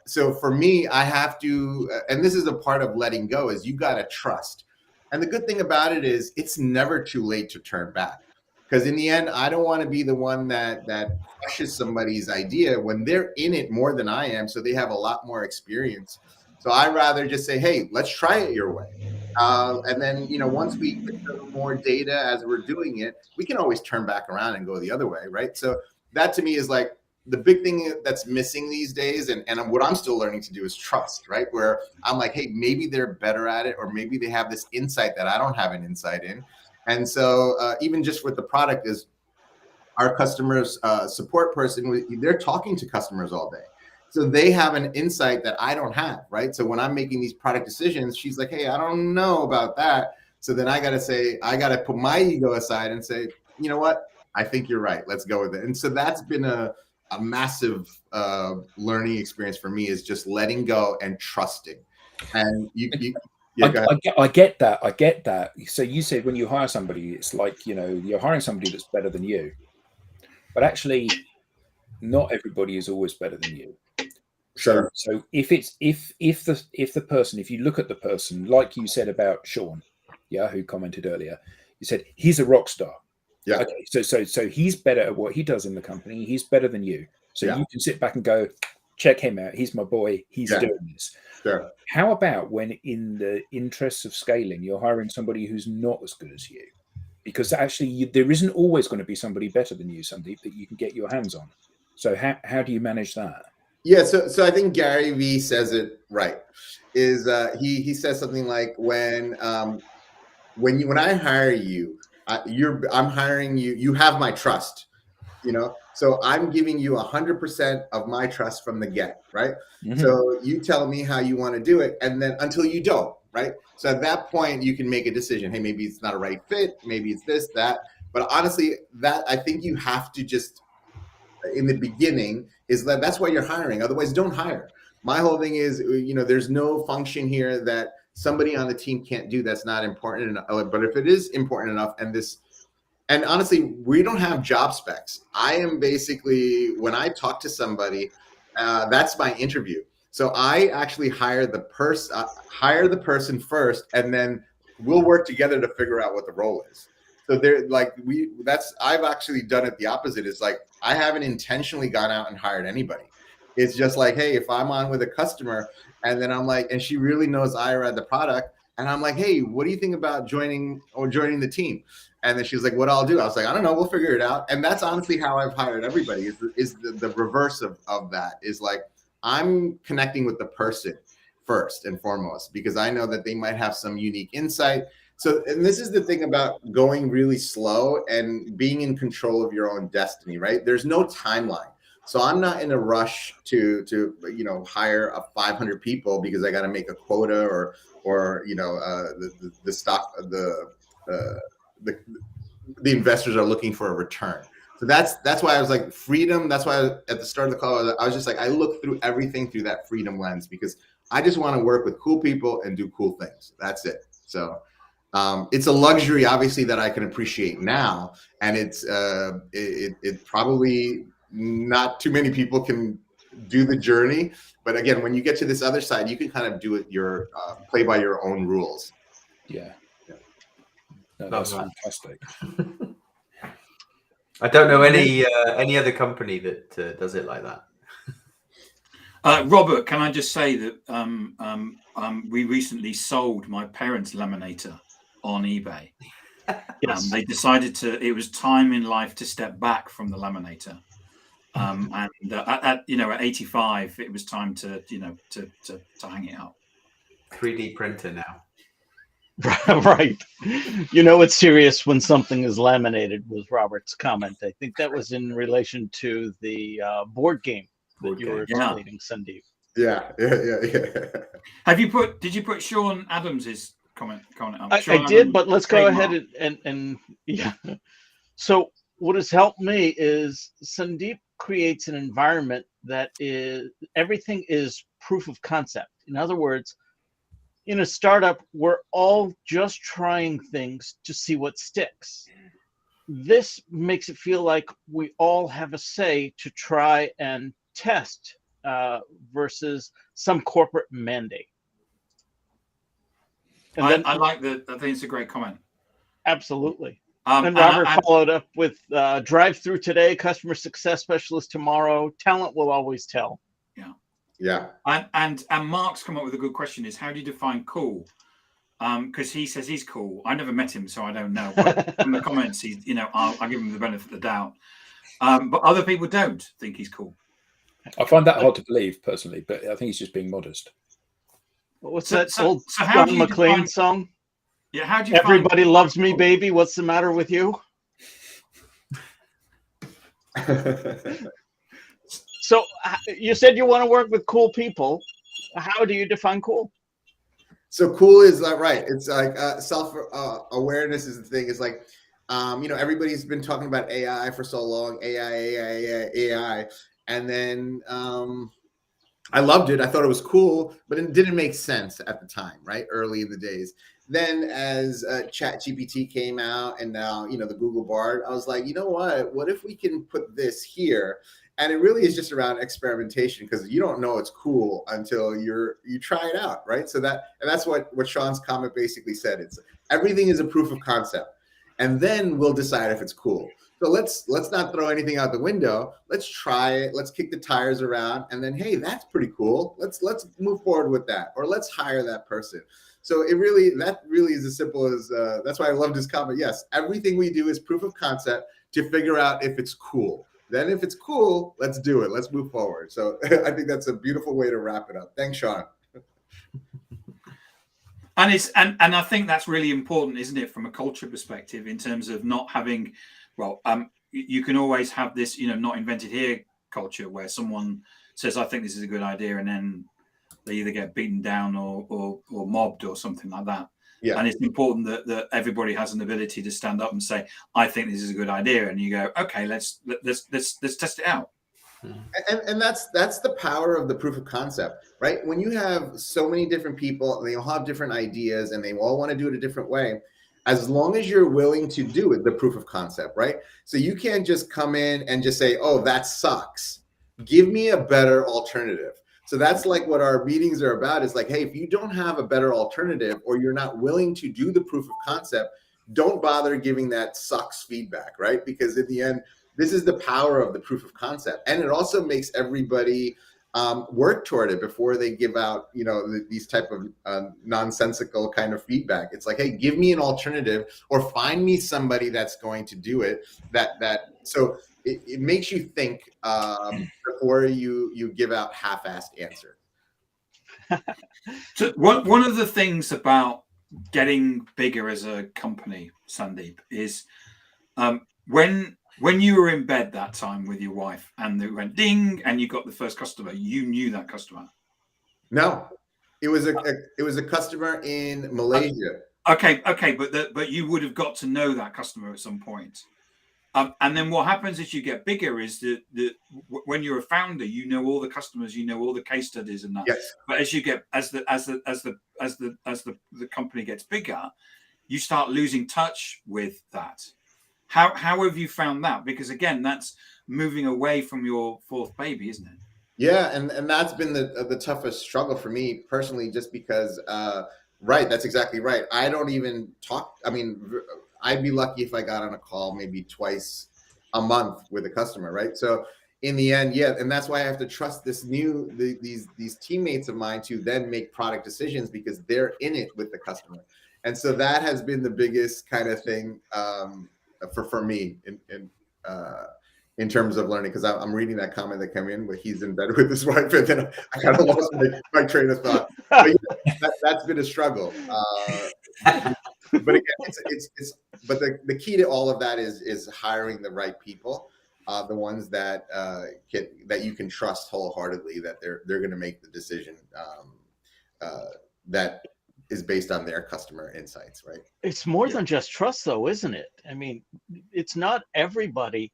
for me, I have to, and this is a part of letting go, is you got to trust. And the good thing about it is it's never too late to turn back. Because in the end, I don't want to be the one that crushes somebody's idea when they're in it more than I am. So they have a lot more experience. So I rather just say, hey, let's try it your way. And then, once we get more data as we're doing it, we can always turn back around and go the other way, right? So that to me is like the big thing that's missing these days. And what I'm still learning to do is trust, right? Where I'm like, hey, maybe they're better at it, or maybe they have this insight that I don't have an insight in. And so even just with the product, is our customers support person, they're talking to customers all day. So they have an insight that I don't have, right? So when I'm making these product decisions, she's like, hey, I don't know about that. So then I got to put my ego aside and say, you know what? I think you're right. Let's go with it. And so that's been a massive learning experience for me, is just letting go and trusting. And
I get that. So you said when you hire somebody, it's like, you're hiring somebody that's better than you, but actually not everybody is always better than you.
Sure.
So if the person, if you look at the person, like you said about Sean, who commented earlier, you said he's a rock star.
Yeah.
Okay. So he's better at what he does in the company. He's better than you. So you can sit back and go, check him out. He's my boy. He's doing this.
Sure.
How about when, in the interests of scaling, you're hiring somebody who's not as good as you? Because actually, there isn't always going to be somebody better than you, Sandeep, that you can get your hands on. So how do you manage that?
Yeah, so I think Gary Vee says it right. Is he says something like, when I hire you, I'm hiring you. You have my trust. So I'm giving you 100% of my trust from the get, right? Mm-hmm. So you tell me how you want to do it, and then until you don't, right? So at that point, you can make a decision. Hey, maybe it's not a right fit. Maybe it's this, that. But honestly, that I think you have to just, in the beginning, is that's why you're hiring. Otherwise, don't hire. My whole thing is, there's no function here that somebody on the team can't do that's not important enough. But if it is important enough, and honestly, we don't have job specs. I am basically, when I talk to somebody, that's my interview. So I actually hire the person first, and then we'll work together to figure out what the role is. So I've actually done it the opposite. It's like, I haven't intentionally gone out and hired anybody. It's just like, hey, if I'm on with a customer, and then I'm like, and she really knows Ira the product, and I'm like, hey, what do you think about joining the team? And then she's like, what I'll do? I was like, I don't know, we'll figure it out. And that's honestly how I've hired everybody, is the reverse of that, is like, I'm connecting with the person first and foremost, because I know that they might have some unique insight. So, and this is the thing about going really slow and being in control of your own destiny, right? There's no timeline. So I'm not in a rush to hire 500 people because I got to make a quota or the stock, the investors are looking for a return. So that's why I was like, freedom. That's why at the start of the call, I was just like, I look through everything through that freedom lens, because I just want to work with cool people and do cool things. That's it. So it's a luxury, obviously, that I can appreciate now. And it's it probably not too many people can do the journey. But again, when you get to this other side, you can kind of do it play by your own rules.
Yeah. No, that's fantastic.
I don't know any other company that does it like that.
Robert, can I just say that we recently sold my parents' laminator on eBay.
Yes.
They decided it was time in life to step back from the laminator. And at 85, it was time to hang it up.
3D printer now.
Right. It's serious when something is laminated, was Robert's comment. I think that was in relation to the board game that you were explaining, Sandeep.
Yeah.
Did you put Sean Adams's comment up?
I did, but let's go ahead and yeah. So what has helped me is Sandeep creates an environment that is everything is proof of concept. In other words, in a startup, we're all just trying things to see what sticks. This makes it feel like we all have a say to try and test versus some corporate mandate. And
I like that. I think it's a great comment.
Absolutely. And Robert followed up with drive-through today, customer success specialist tomorrow. Talent will always tell.
Yeah.
And Mark's come up with a good question: is how do you define cool? Because he says he's cool. I never met him, so I don't know. But from the comments, I'll give him the benefit of the doubt. But other people don't think he's cool.
I find that hard to believe personally, but I think he's just being modest.
What's that old John McClane song?
Yeah, how do you?
Everybody loves me, baby. What's the matter with you? So you said you want to work with cool people. How do you define cool?
So cool is right. It's like self-awareness is the thing. It's like, everybody's been talking about AI for so long, AI. And then I loved it. I thought it was cool, but it didn't make sense at the time, right? Early in the days. Then as ChatGPT came out and now, the Google Bard, I was like, you know what if we can put this here? And it really is just around experimentation because you don't know it's cool until you try it out, right? So that's what Sean's comment basically said. It's everything is a proof of concept, and then we'll decide if it's cool. So let's not throw anything out the window. Let's try it. Let's kick the tires around, and then hey, that's pretty cool. Let's move forward with that, or let's hire that person. So that really is as simple as that's why I loved his comment. Yes, everything we do is proof of concept to figure out if it's cool. Then if it's cool, let's do it. Let's move forward. So I think that's a beautiful way to wrap it up. Thanks, Sean.
And I think that's really important, isn't it, from a culture perspective, in terms of not having, you can always have this, not invented here culture where someone says, I think this is a good idea, and then they either get beaten down or mobbed or something like that. Yeah. And it's important that everybody has an ability to stand up and say, I think this is a good idea. And you go, okay, let's test it out.
And that's the power of the proof of concept, right? When you have so many different people, and they all have different ideas and they all want to do it a different way, as long as you're willing to do it, the proof of concept, right? So you can't just come in and just say, oh, that sucks. Give me a better alternative. So that's like what our meetings are about. Is like, hey, if you don't have a better alternative or you're not willing to do the proof of concept, don't bother giving that sucks feedback, right? Because in the end, this is the power of the proof of concept. And it also makes everybody work toward it before they give out, these type of nonsensical kind of feedback. It's like, hey, give me an alternative or find me somebody that's going to do it. So it makes you think before you give out half-assed answer.
So one of the things about getting bigger as a company, Sandeep, is when you were in bed that time with your wife and it went ding and you got the first customer, you knew that customer?
No, it was a customer in Malaysia.
Okay, but you would have got to know that customer at some point. And then what happens as you get bigger is that when you're a founder, you know all the customers, you know all the case studies and that.
Yes.
But as the company gets bigger, you start losing touch with that. How have you found that? Because again, that's moving away from your fourth baby, isn't it?
Yeah, and that's been the toughest struggle for me personally, just because right, that's exactly right. I don't even talk. I mean, I'd be lucky if I got on a call maybe twice a month with a customer, right? So in the end, yeah, and that's why I have to trust these teammates of mine to then make product decisions because they're in it with the customer. And so that has been the biggest kind of thing for me in terms of learning, because I'm reading that comment that came in where he's in bed with his wife, and then I kind of lost my train of thought. But yeah, that's been a struggle. But again, but the key to all of that is hiring the right people, the ones that you can trust wholeheartedly that they're going to make the decision that is based on their customer insights, right?
It's more than just trust, though, isn't it? I mean, it's not everybody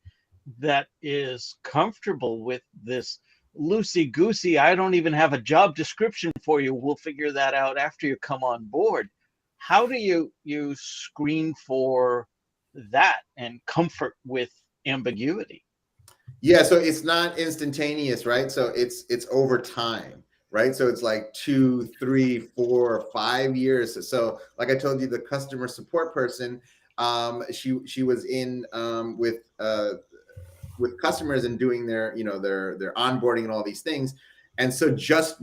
that is comfortable with this loosey-goosey, I don't even have a job description for you, we'll figure that out after you come on board. How do you screen for that and comfort with ambiguity?
Yeah, so it's not instantaneous, right? So it's over time, right? So it's like 2, 3, 4, 5 years. So like I told you, the customer support person, she was in with customers and doing their onboarding and all these things. And so just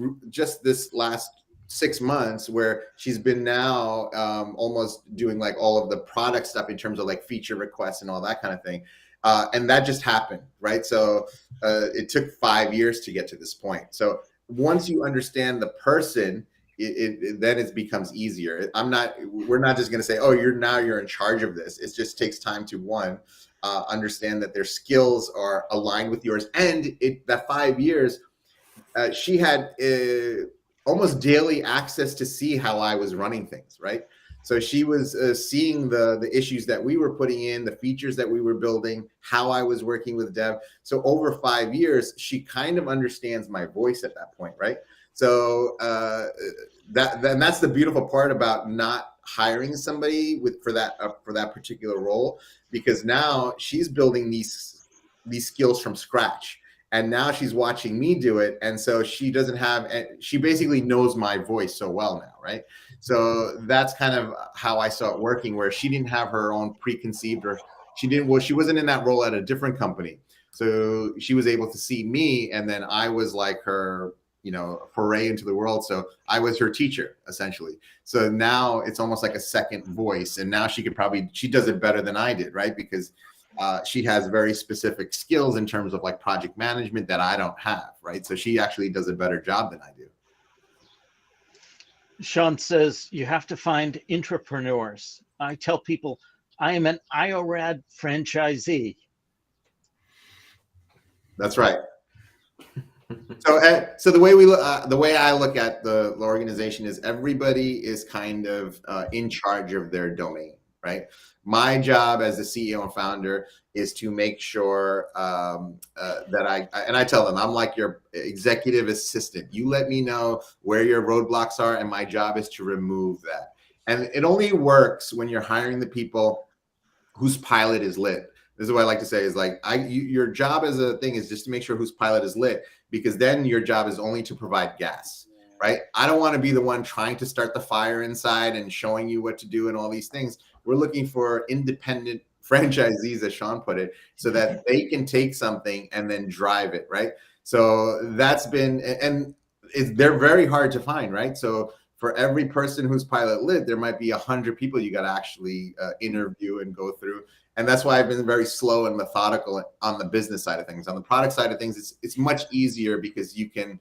this last 6 months, where she's been now almost doing like all of the product stuff in terms of like feature requests and all that kind of thing. And that just happened, right? So it took 5 years to get to this point. So once you understand the person, then it becomes easier. We're not just going to say, oh, you're in charge of this. It just takes time to understand that their skills are aligned with yours. And that 5 years, she had almost daily access to see how I was running things, right? So she was seeing the issues that we were putting in, the features that we were building, how I was working with dev. So over 5 years, she kind of understands my voice at that point, right? So that's the beautiful part about not hiring somebody for that particular role, because now she's building these skills from scratch. And now she's watching me do it. And so she basically knows my voice so well now, right? So that's kind of how I saw it working, where she didn't have her own preconceived, or she wasn't in that role at a different company. So she was able to see me, and then I was like her, foray into the world. So I was her teacher, essentially. So now it's almost like a second voice. And now she does it better than I did, right? Because she has very specific skills in terms of like project management that I don't have, right? So she actually does a better job than I do.
Sean says you have to find entrepreneurs. I tell people I am an IORAD franchisee.
That's right. So the way I look at the organization is everybody is kind of in charge of their domain, right? My job as the CEO and founder is to make sure that I tell them, I'm like your executive assistant. You let me know where your roadblocks are, and my job is to remove that. And it only works when you're hiring the people whose pilot is lit. This is what I like to say is like, your job as a thing is just to make sure whose pilot is lit, because then your job is only to provide gas, right? I don't want to be the one trying to start the fire inside and showing you what to do and all these things. We're looking for independent franchisees, as Sean put it, so that they can take something and then drive it, right? So that's been, and they're very hard to find, right? So for every person who's pilot lit, there might be 100 people you got to actually interview and go through. And that's why I've been very slow and methodical on the business side of things. On the product side of things, it's much easier because you can,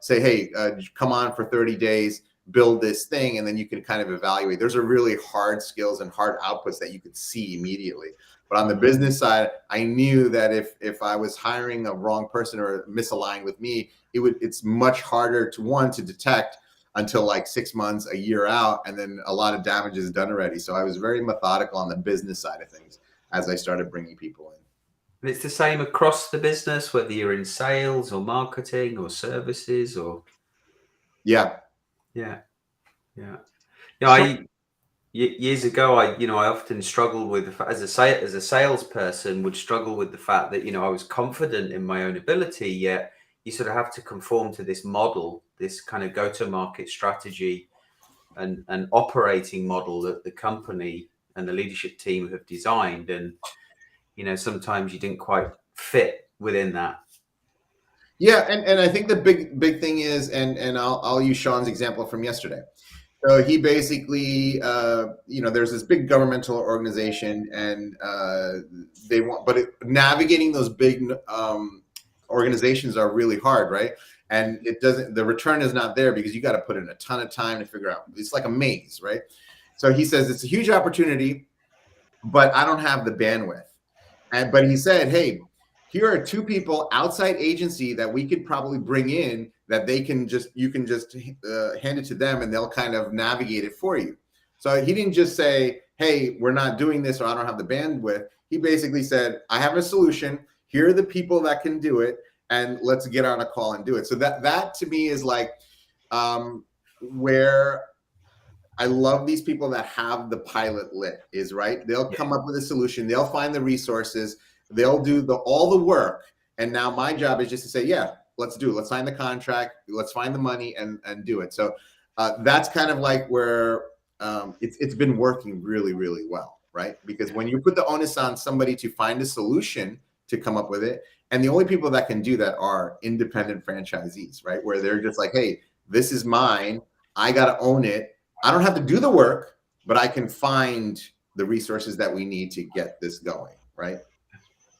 say, hey, come on for 30 days, build this thing, and then you can kind of evaluate. Those are really hard skills and hard outputs that you could see immediately. But on the business side, I knew that if I was hiring a wrong person or misaligned with me, it's much harder to detect until like 6 months, a year out, and then a lot of damage is done already. So I was very methodical on the business side of things as I started bringing people in.
And it's the same across the business, whether you're in sales or marketing or services or.
Yeah.
Years ago, I often struggled with, as a salesperson, would struggle with the fact that, I was confident in my own ability, yet you sort of have to conform to this model, this kind of go-to-market strategy and operating model that the company and the leadership team have designed. And, sometimes you didn't quite fit within that. Yeah.
And I think the big thing is, and I'll use Sean's example from yesterday. So he basically, there's this big governmental organization, and they want, but navigating those big organizations are really hard, right? And the return is not there because you got to put in a ton of time to figure out. It's like a maze, right? So he says it's a huge opportunity, but I don't have the bandwidth. But he said, hey, here are two people outside agency that we could probably bring in that you can just hand it to them and they'll kind of navigate it for you. So he didn't just say, hey, we're not doing this or I don't have the bandwidth. He basically said, I have a solution. Here are the people that can do it, and let's get on a call and do it. So that to me is like where I love these people that have the pilot lit is, right? They'll come up with a solution. They'll find the resources. They'll do all the work. And now my job is just to say, yeah, let's do it. Let's sign the contract. Let's find the money and do it. So that's kind of like where it's been working really, really well, right? Because when you put the onus on somebody to find a solution to come up with it, and the only people that can do that are independent franchisees, right? Where they're just like, hey, this is mine. I got to own it. I don't have to do the work, but I can find the resources that we need to get this going, right?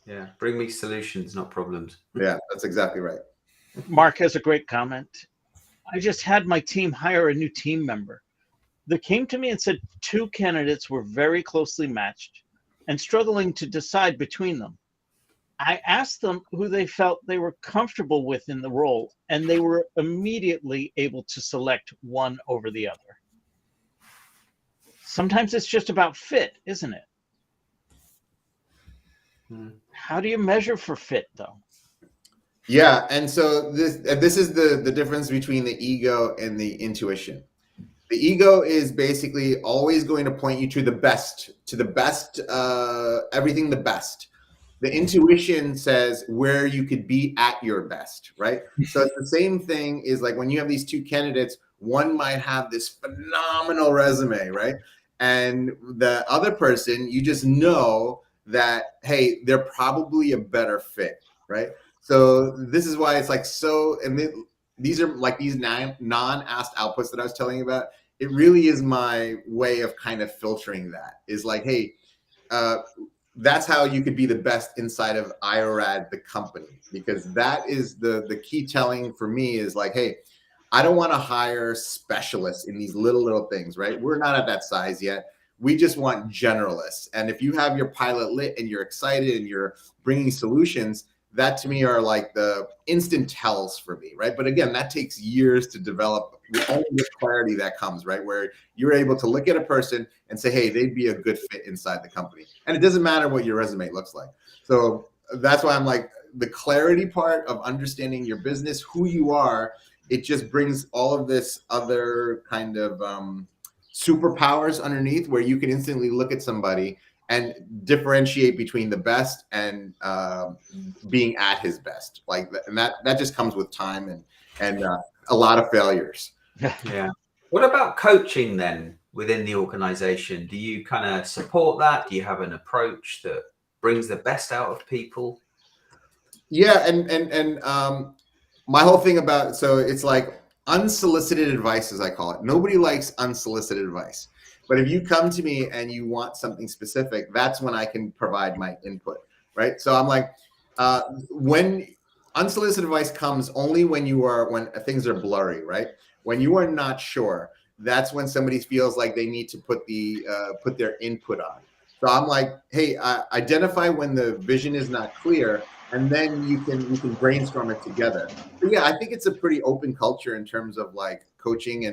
Yeah, bring me solutions, not problems.
Yeah, that's exactly right.
Mark has a great comment. I just had my team hire a new team member. They came to me and said 2 candidates were very closely matched and struggling to decide between them. I asked them who they felt they were comfortable with in the role, and they were immediately able to select one over the other. Sometimes it's just about fit, isn't it? How do you measure for fit, though?
Yeah, and so this is the difference between the ego and the intuition. The ego is basically always going to point you to the best, everything the best. The intuition says where you could be at your best, right? So it's the same thing is like when you have these 2 candidates, one might have this phenomenal resume, right? And the other person, you just know that, hey, they're probably a better fit, right? So this is why it's like these are like these non-asked outputs that I was telling you about. It really is my way of kind of filtering that is like, hey, that's how you could be the best inside of IRAD, the company, because that is the key telling for me is like, hey, I don't want to hire specialists in these little things, right? We're not at that size yet. We just want generalists. And if you have your pilot lit and you're excited and you're bringing solutions, that to me are like the instant tells for me, right? But again, that takes years to develop. Only the clarity that comes, right? Where you're able to look at a person and say, hey, they'd be a good fit inside the company. And it doesn't matter what your resume looks like. So that's why I'm like, the clarity part of understanding your business, who you are, it just brings all of this other kind of superpowers underneath where you can instantly look at somebody and differentiate between the best and being at his best. Like, and that just comes with time and a lot of failures.
Yeah. What about coaching then within the organization? Do you kind of support that? Do you have an approach that brings the best out of people?
Yeah, and my whole thing about, so it's like unsolicited advice, as I call it. Nobody likes unsolicited advice. But if you come to me and you want something specific, that's when I can provide my input, right? So I'm like, when unsolicited advice comes only when things are blurry, right? When you are not sure, that's when somebody feels like they need to put their input on. So I'm like, hey, identify when the vision is not clear, and then you can brainstorm it together. But yeah, I think it's a pretty open culture in terms of like coaching,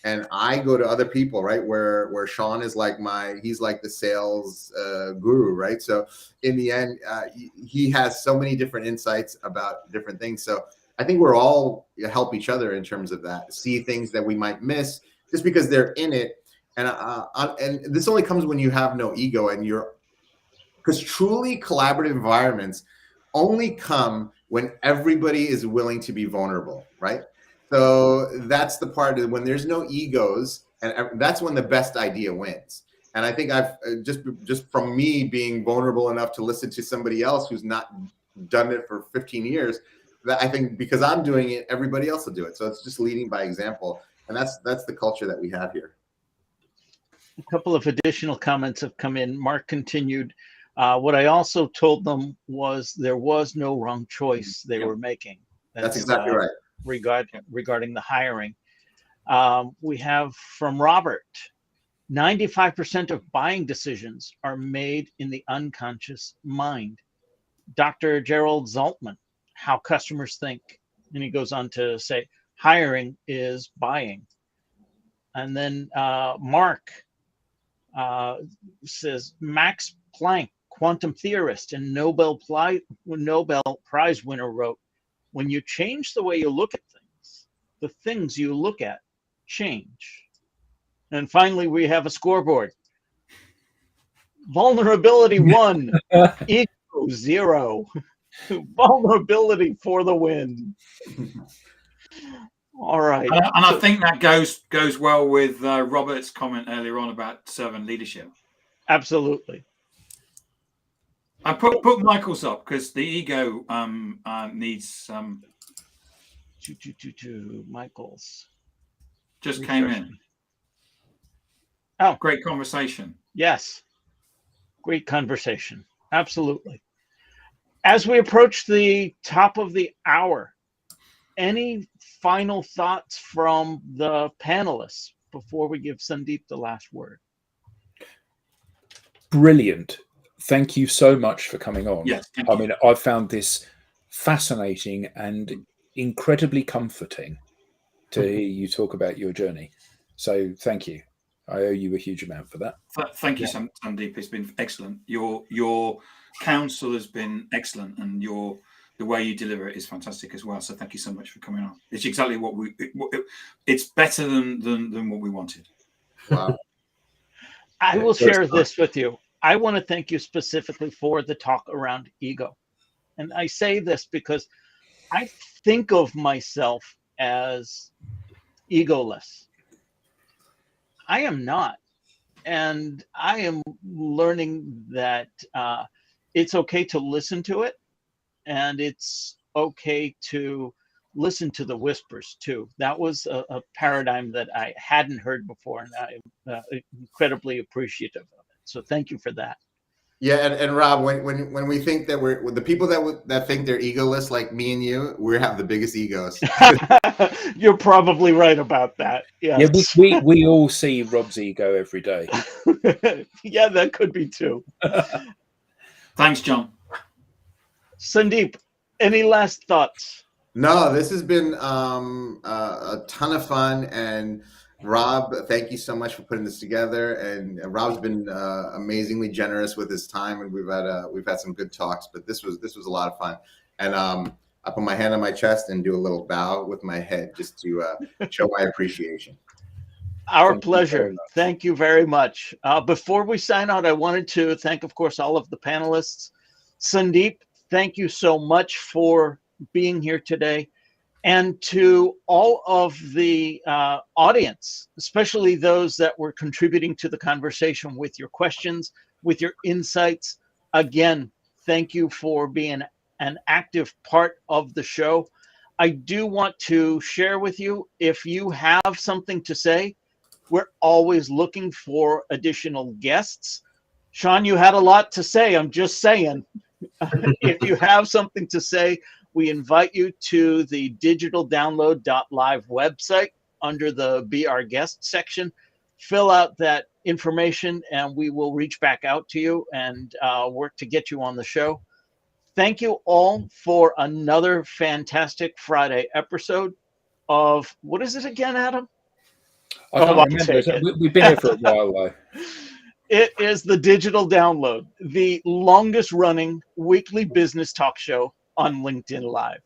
and I go to other people, right? Where Sean is like he's like the sales guru, right? So in the end, he has so many different insights about different things. So I think we're all help each other in terms of that, see things that we might miss just because they're in it. And this only comes when you have no ego and because truly collaborative environments only come when everybody is willing to be vulnerable, right? So that's the part of when there's no egos, and that's when the best idea wins. And I think I've just from me being vulnerable enough to listen to somebody else who's not done it for 15 years, that I think because I'm doing it, everybody else will do it. So it's just leading by example, and that's the culture that we have here.
A couple of additional comments have come in. Mark continued. What I also told them was there was no wrong choice they were making.
That's exactly right.
Regarding the hiring. We have from Robert, 95% of buying decisions are made in the unconscious mind. Dr. Gerald Zaltman, how customers think. And he goes on to say, hiring is buying. And then Mark says, Max Planck, quantum theorist and Nobel Prize winner, wrote, when you change the way you look at things, the things you look at change. And finally, we have a scoreboard. Vulnerability 1, ego 0. Vulnerability for the win. All right.
And I think that goes well with Robert's comment earlier on about servant leadership.
Absolutely.
I put Michael's up because the ego needs
Michael's
just came in.
Oh,
great conversation.
Yes, great conversation. Absolutely. As we approach the top of the hour, any final thoughts from the panelists before we give Sandeep the last word?
Brilliant. Thank you so much for coming on.
Yes,
I mean, I found this fascinating and incredibly comforting to hear you talk about your journey. So thank you. I owe you a huge amount for that.
Thank you, Sandeep. It's been excellent. Your counsel has been excellent, and the way you deliver it is fantastic as well. So thank you so much for coming on. It's exactly what it's better than what we wanted.
Wow.
I will share this with you. I want to thank you specifically for the talk around ego. And I say this because I think of myself as egoless. I am not. And I am learning that it's okay to listen to it. And it's okay to listen to the whispers too. That was a paradigm that I hadn't heard before. And I'm incredibly appreciative of it. So thank you for that.
Yeah, and Rob, when we think that we're the people that think they're egoless, like me and you, we have the biggest egos.
You're probably right about that. Yes.
Yeah, we all see Rob's ego every day.
Yeah, that could be too.
Thanks, John.
Sandeep, any last thoughts?
No, this has been a ton of fun, and Rob, thank you so much for putting this together. And Rob's been amazingly generous with his time, and we've had some good talks. But this was a lot of fun. And I put my hand on my chest and do a little bow with my head just to show my appreciation.
Our pleasure. Thank you very much. Before we sign out, I wanted to thank, of course, all of the panelists. Sandeep, thank you so much for being here today. And to all of the audience, especially those that were contributing to the conversation with your questions, with your insights, again, thank you for being an active part of the show. I do want to share with you, if you have something to say, we're always looking for additional guests. Sean, you had a lot to say. I'm just saying, if you have something to say, we invite you to the digitaldownload.live website under the Be Our Guest section. Fill out that information and we will reach back out to you and work to get you on the show. Thank you all for another fantastic Friday episode of, what is it again, Adam?
I can't remember. We've been here for a while, though.
It is the Digital Download, the longest running weekly business talk show on LinkedIn Live.